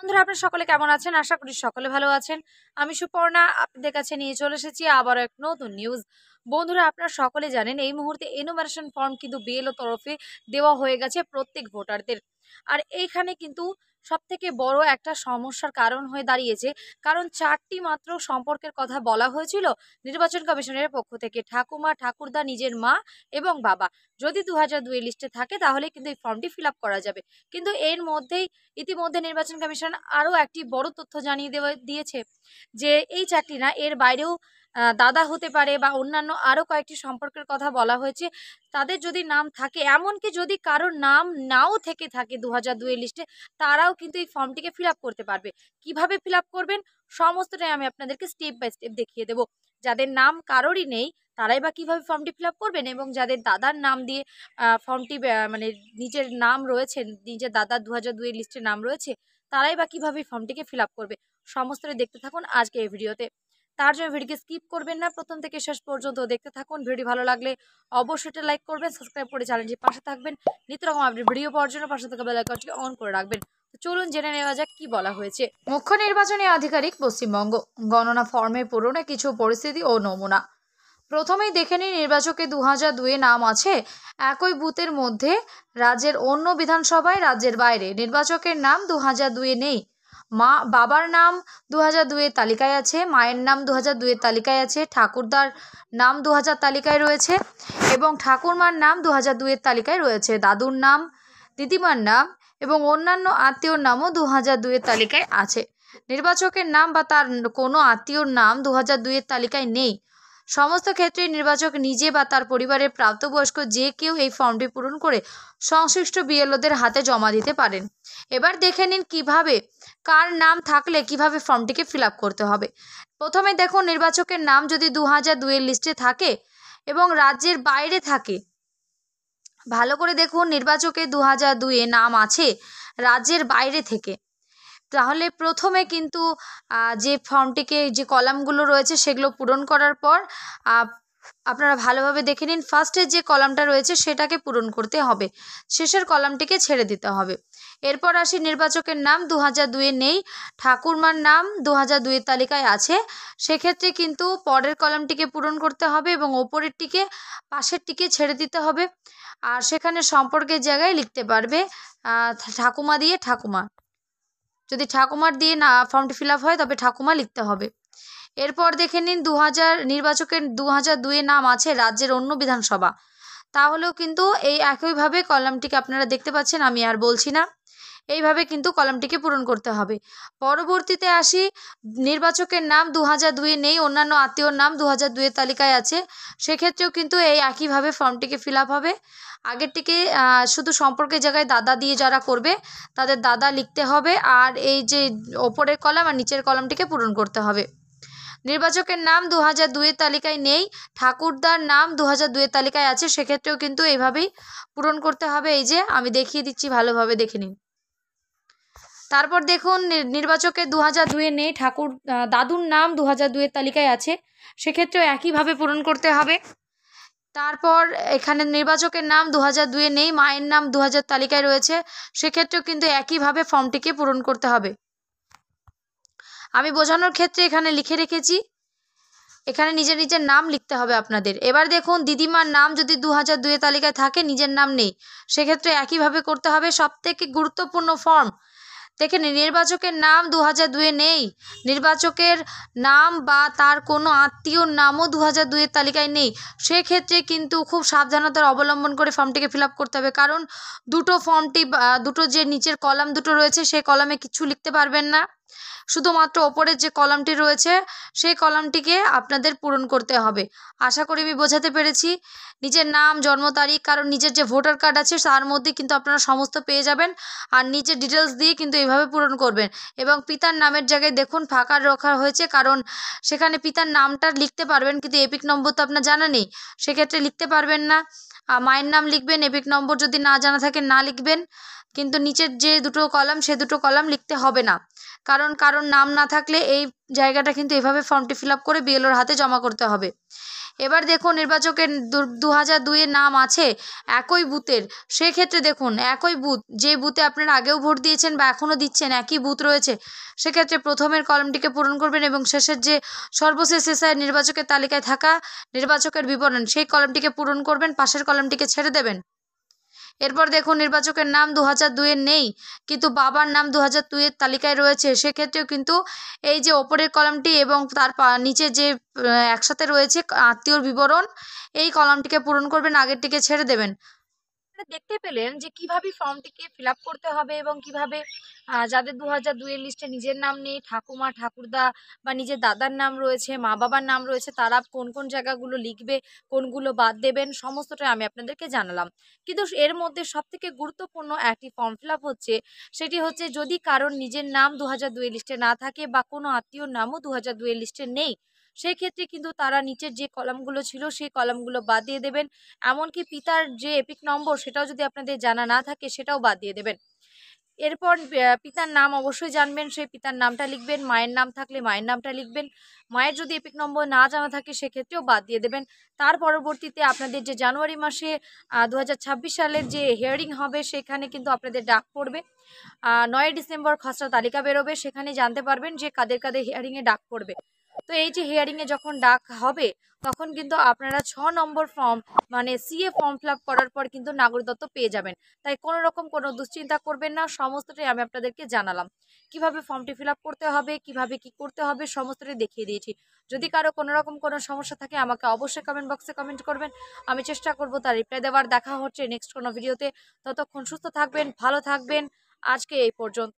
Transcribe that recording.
বন্ধুরা আপনারা সকলে কেমন আছেন? আশা করি সকলে ভালো আছেন। আমি সুপর্ণা আপনাদের কাছে নিয়ে চলে এসেছি আবারও এক নতুন নিউজ। বন্ধুরা আপনারা সকলে জানেন এই মুহূর্তে এনুমারেশন ফর্ম কিন্তু বিএলও তরফে দেওয়া হয়ে গেছে প্রত্যেক ভোটারদের। আর এইখানে কিন্তু সবথেকে বড় একটা সমস্যার কারণ হয়ে দাঁড়িয়েছে, কারণ 4টি মাত্র সম্পর্কের কথা বলা হয়েছিল নির্বাচন কমিশনের পক্ষ থেকে। ঠাকুমা, ঠাকুরদা, নিজের মা এবং বাবা যদি 2002 লিস্টে থাকে তাহলে কিন্তু এই ফর্মটি ফিল আপ করা যাবে। কিন্তু এর মধ্যেই ইতিমধ্যে নির্বাচন কমিশন আরও একটি বড় তথ্য জানিয়ে দিয়েছে যে এই চাকরি না, এর বাইরেও দাদা হতে পারে বা অন্যান্য আরও কয়েকটি সম্পর্কের কথা বলা হয়েছে। তাদের যদি নাম থাকে, এমনকি যদি কারোর নাম নাও থেকে থাকে 2002 লিস্টে, তারাও কিন্তু এই ফর্মটিকে ফিল আপ করতে পারবে। কিভাবে ফিল আপ করবেন সমস্তটাই আমি আপনাদেরকে স্টেপ বাই স্টেপ দেখিয়ে দেবো। যাদের নাম কারোরই নেই তারাই বা কিভাবে ফর্মটি ফিল আপ করবেন, এবং যাদের দাদার নাম দিয়ে ফর্মটি মানে নিজের নাম রয়েছে, নিজের দাদার 2002 লিস্টে নাম রয়েছে, তারাই বা কিভাবে ফর্মটিকে ফিল আপ করবে সমস্তটাই দেখতে থাকুন আজকে এই ভিডিওতে। তার জন্য ভিডিওকে স্কিপ করবেন না, প্রথম থেকে শেষ পর্যন্ত দেখতে থাকুন। ভিডিও ভালো লাগলে অবশ্যই এটা লাইক করবেন, সাবস্ক্রাইব করে চ্যানেলটির পাশে থাকবেন। নিত্য রকম আপডেট ভিডিও পাওয়ার জন্য পাশে থাকা বেল আইকনটি অন করে রাখবেন। তো চলুন জেনে নেওয়া যাক কি বলা হয়েছে। মুখ্য নির্বাচনী আধিকারিক পশ্চিমবঙ্গ, গণনা ফর্মের পূরণে কিছু পরিস্থিতি ও নমুনা। প্রথমেই দেখে নিই, নির্বাচকে 2002 নাম আছে একই বুথের মধ্যে রাজ্যের অন্য বিধানসভায়, রাজ্যের বাইরে নির্বাচকের নাম 2002 নেই। বাবার নাম 2002 তালিকায় আছে, মায়ের নাম 2002 তালিকায় আছে, ঠাকুরদার নাম 2000 তালিকায় রয়েছে এবং ঠাকুরমার নাম 2002 তালিকায় রয়েছে, দাদুর নাম, দিদিমার নাম এবং অন্যান্য আত্মীয়র নামও 2002 তালিকায় আছে। নির্বাচকের নাম বা তার কোনো আত্মীয়র নাম 2002 তালিকায় নেই। সমস্ত ক্ষেত্রে নির্বাচক নিজে বা তার পরিবারের প্রাপ্তবয়স্ক যে কেউ এই ফর্মটি পূরণ করে সংশ্লিষ্ট বিএলওদের হাতে জমা দিতে পারেন। এবার দেখে নিন কিভাবে, কার নাম থাকলে কিভাবে ফর্মটিকে ফিল আপ করতে হবে। প্রথমে দেখুন, নির্বাচকের নাম যদি 2002 লিস্টে থাকে এবং রাজ্যের বাইরে থাকে, ভালো করে দেখুন নির্বাচকের 2002 নাম আছে রাজ্যের বাইরে থেকে, তাহলে প্রথমে কিন্তু যে ফর্মটিকে যে কলামগুলো রয়েছে সেগুলো পূরণ করার পর আপনারা ভালোভাবে দেখে নিন, ফার্স্টের যে কলামটা রয়েছে সেটাকে পূরণ করতে হবে, শেষের কলামটিকে ছেড়ে দিতে হবে। এরপর আসি, নির্বাচকের নাম 2002 নেই, ঠাকুরমার নাম 2002 তালিকায় আছে, সেক্ষেত্রে কিন্তু পরের কলামটিকে পূরণ করতে হবে এবং ওপরেরটিকে, পাশেরটিকে ছেড়ে দিতে হবে। আর সেখানে সম্পর্কের জায়গায় লিখতে পারবে ঠাকুমা দিয়ে ঠাকুমা। যদি ঠাকুমার দিয়ে না ফর্মটি ফিল আপ হয় তবে ঠাকুমা লিখতে হবে। এরপর দেখে নিন, নির্বাচকের 2002 নাম আছে রাজ্যের অন্য বিধানসভা, তাহলেও কিন্তু এই একইভাবে কলামটিকে আপনারা দেখতে পাচ্ছেন, আমি আর বলছি না, এইভাবে কিন্তু কলামটিকে পূরণ করতে হবে। পরবর্তীতে আসি, নির্বাচকের নাম 2002 নেই, অন্যান্য আত্মীয়র নাম 2002 তালিকায় আছে, সেক্ষেত্রেও কিন্তু এই একইভাবে ফর্মটিকে ফিল আপ হবে। আগেরটিকে শুধু সম্পর্কের জায়গায় দাদা দিয়ে যারা করবে তাদের দাদা লিখতে হবে, আর এই যে ওপরের কলাম আর নিচের কলামটিকে পূরণ করতে হবে। নির্বাচকের নাম 2002 তালিকায় নেই, ঠাকুরদার নাম 2002 তালিকায় আছে, সেক্ষেত্রেও কিন্তু এইভাবেই পূরণ করতে হবে। এই যে আমি দেখিয়ে দিচ্ছি, ভালোভাবে দেখে নিন। তারপর দেখুন, নির্বাচকের 2002 নেই, দাদুর নাম 2002 তালিকায় আছে, সেক্ষেত্রেও একইভাবে পূরণ করতে হবে। তারপর এখানে নির্বাচকের নাম 2002 নেই, মায়ের নাম 2000 তালিকায় রয়েছে, সেক্ষেত্রেও কিন্তু একইভাবে ফর্মটিকে পূরণ করতে হবে। আমি বোঝানোর ক্ষেত্রে এখানে লিখে রেখেছি, এখানে নিজের নিজের নাম লিখতে হবে আপনাদের। এবার দেখুন, দিদিমার নাম যদি 2002 তালিকায় থাকে, নিজের নাম নেই, সেক্ষেত্রে একইভাবে করতে হবে। সবথেকে গুরুত্বপূর্ণ ফর্ম দেখে নিন, নির্বাচকের নাম 2002 নেই, নির্বাচকের নাম বা তার কোনো আত্মীয়র নামও 2002 তালিকায় নেই, সেক্ষেত্রে কিন্তু খুব সাবধানতার অবলম্বন করে ফর্মটিকে ফিল আপ করতে হবে। কারণ দুটো যে নিচের কলাম দুটো রয়েছে সেই কলামে কিছু লিখতে পারবেন না, শুধুমাত্র ওপরের যে কলামটি রয়েছে সেই কলামটিকে আপনাদের পূরণ করতে হবে। আশা করি আমি বোঝাতে পেরেছি। নিজের নাম, জন্ম তারিখ, কারণ নিজের যে ভোটার কার্ড আছে তার মধ্যে কিন্তু আপনারা সমস্ত পেয়ে যাবেন, আর নিজের ডিটেলস দিয়ে কিন্তু এইভাবে পূরণ করবেন। এবং পিতার নামের জায়গায় দেখুন ফাঁকা রাখা হয়েছে, কারণ সেখানে পিতার নামটা লিখতে পারবেন কিন্তু এপিক নম্বর তো আপনার জানা নেই, সেক্ষেত্রে লিখতে পারবেন না। মায়ের নাম লিখবেন, এপিক নম্বর যদি না জানা থাকে না লিখবেন, কিন্তু নিচের যে দুটো কলাম সে দুটো কলাম লিখতে হবে না, কারণ নাম না থাকলে এই জায়গাটা কিন্তু এভাবে ফর্মটি ফিল আপ করে বিএলওর হাতে জমা করতে হবে। এবার দেখুন নির্বাচকের 2002-এর নাম আছে একই বুথের, সেক্ষেত্রে দেখুন একই বুথ, যে বুথে আপনারা আগেও ভোট দিয়েছেন বা এখনও দিচ্ছেন একই বুথ রয়েছে, সেক্ষেত্রে প্রথমের কলামটিকে পূরণ করবেন এবং শেষের যে সর্বশেষ শেষে নির্বাচকের তালিকায় থাকা নির্বাচকের বিবরণ সেই কলামটিকে পূরণ করবেন, পাশের কলামটিকে ছেড়ে দেবেন। এরপর দেখুন নির্বাচকের নাম 2002-এর নেই কিন্তু বাবার নাম 2002-এর তালিকায় রয়েছে, সেক্ষেত্রেও কিন্তু এই যে ওপরের কলামটি এবং তার নিচে যে একসাথে রয়েছে আত্মীয়র বিবরণ, এই কলামটিকে পূরণ করবেন, আগেরটিকে ছেড়ে দেবেন। আপনারা দেখতে পেলেন যে কিভাবে ফর্মটিকে ফিল আপ করতে হবে এবং কিভাবে যাদের 2002-এর লিস্টে নিজের নাম নেই, ঠাকুমা ঠাকুরদা বা নিজের দাদার নাম রয়েছে, মা বাবার নাম রয়েছে, তারা কোন কোন জায়গাগুলো লিখবে, কোনগুলো বাদ দেবেন, সমস্তটাই আমি আপনাদেরকে জানালাম। কিন্তু এর মধ্যে সবথেকে গুরুত্বপূর্ণ একটি ফর্ম ফিল আপ হচ্ছে, সেটি হচ্ছে যদি কারোর নিজের নাম 2002-এর লিস্টে না থাকে বা কোনো আত্মীয়র নামও 2002-এর লিস্টে নেই, সেক্ষেত্রে কিন্তু তারা নিচের যে কলামগুলো ছিল সেই কলামগুলো বাদ দিয়ে দেবেন। এমনকি পিতার যে এপিক নম্বর সেটাও যদি আপনাদের জানা না থাকে সেটাও বাদ দিয়ে দেবেন। এরপর পিতার নাম অবশ্যই জানবেন, সেই পিতার নামটা লিখবেন, মায়ের নাম থাকলে মায়ের নামটা লিখবেন, মায়ের যদি এপিক নম্বর না জানা থাকে সেক্ষেত্রেও বাদ দিয়ে দেবেন। তার পরবর্তীতে আপনাদের যে জানুয়ারি মাসে 2026 সালের যে হিয়ারিং হবে সেখানে কিন্তু আপনাদের ডাক পড়বে। 9 ডিসেম্বর খসড়া তালিকা বেরোবে, সেখানে জানতে পারবেন যে কাদের কাদের হিয়ারিংয়ে ডাক পড়বে। তো এই যে হিয়ারিংয়ে যখন ডাক হবে তখন কিন্তু আপনারা 6 নম্বর ফর্ম মানে সিএ ফর্ম ফিল আপ করার পর কিন্তু নাগরিকত্ব পেয়ে যাবেন। তাই কোনো রকম কোনো দুশ্চিন্তা করবেন না, সমস্তটাই আমি আপনাদেরকে জানালাম। কিভাবে ফর্মটি ফিল আপ করতে হবে, কিভাবে কি করতে হবে সমস্তটাই দেখিয়ে দিয়েছি। যদি কারো কোনো রকম কোনো সমস্যা থাকে আমাকে অবশ্যই কমেন্ট বক্সে কমেন্ট করবেন, আমি চেষ্টা করব তার রিপ্লাই দেওয়ার। দেখা হচ্ছে নেক্সট কোনো ভিডিওতে, ততক্ষণ সুস্থ থাকবেন, ভালো থাকবেন। আজকে এই পর্যন্ত।